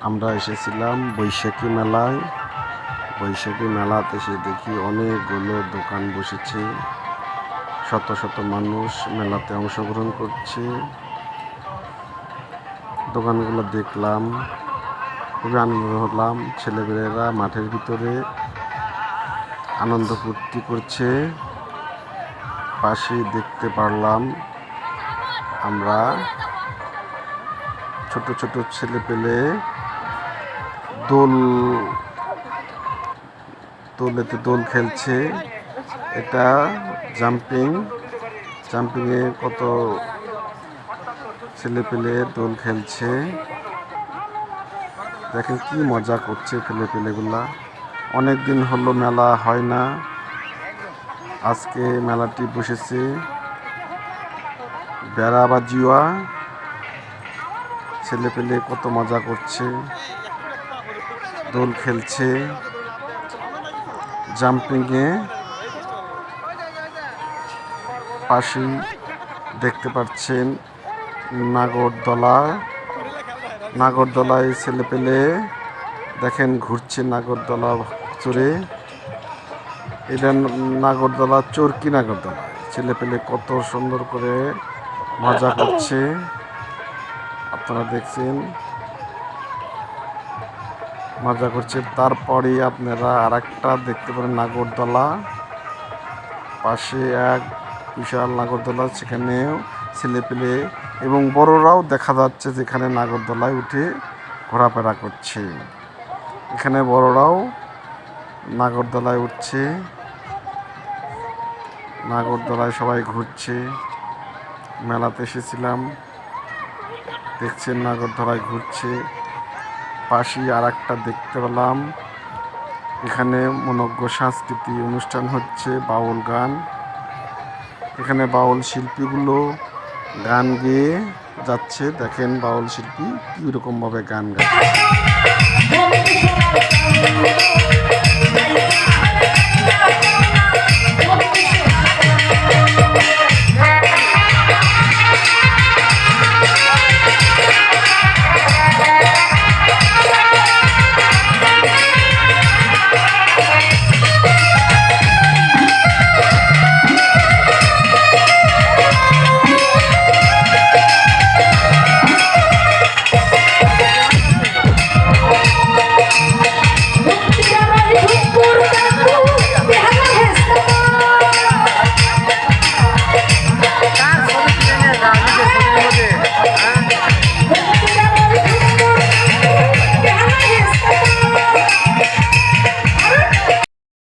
আমরা এসেছিলাম বৈশাখী মেলায়। বৈশাখী মেলাতে এসে দেখি অনেকগুলো দোকান বসেছে, শত শত মানুষ মেলাতে অংশগ্রহণ করছে। দোকানগুলো দেখলাম, খুবই আনন্দ হলাম। ছেলেমেয়েরা মাঠের ভিতরে আনন্দ ফুর্তি করছে। পাশে দেখতে পারলাম আমরা ছোট ছোট ছেলে পেলে দোল খেলছে। এটা জাম্পিংয়ে কত ছেলে পেলে দোল খেলছে। দেখেন কি মজা করছে ছেলে পেলেগুলা। অনেক দিন হলো মেলা হয় না, আজকে মেলাটি বসেছে। বেড়াবাজিওয়া ছেলে পেলে কত মজা করছে, দোল খেলছে জাম্পিংয়ে। পাশে দেখতে পাচ্ছেন নাগরদোলায় ছেলে পেলে দেখেন ঘুরছে নাগরদোলা চড়ে। এটা নাগরদোলা চরকি নাগরদোলা। ছেলে পেলে কত সুন্দর করে মজা করছে, আপনারা দেখছেন মজা করছে। তারপরে আপনারা আরেকটা দেখতে পারেন নাগরদোলা, পাশে এক বিশাল নাগরদোলা, সেখানেও ছেলেপেলে এবং বড়রাও দেখা যাচ্ছে যেখানে নাগরদোলায় উঠে ঘোরাফেরা করছে। এখানে বড়রাও নাগরদোলায় উঠছে, নাগরদোলায় সবাই ঘুরছে। মেলাতে এসেছিলাম, দেখছেন নাগরদোলায় ঘুরছে। পাশে আর একটা দেখতে পেলাম, এখানে মনোজ্ঞ সাংস্কৃতিক অনুষ্ঠান হচ্ছে, বাউল গান। এখানে বাউল শিল্পীগুলো গান গেয়ে যাচ্ছে। দেখেন বাউল শিল্পী কীরকম ভাবে গান গায়।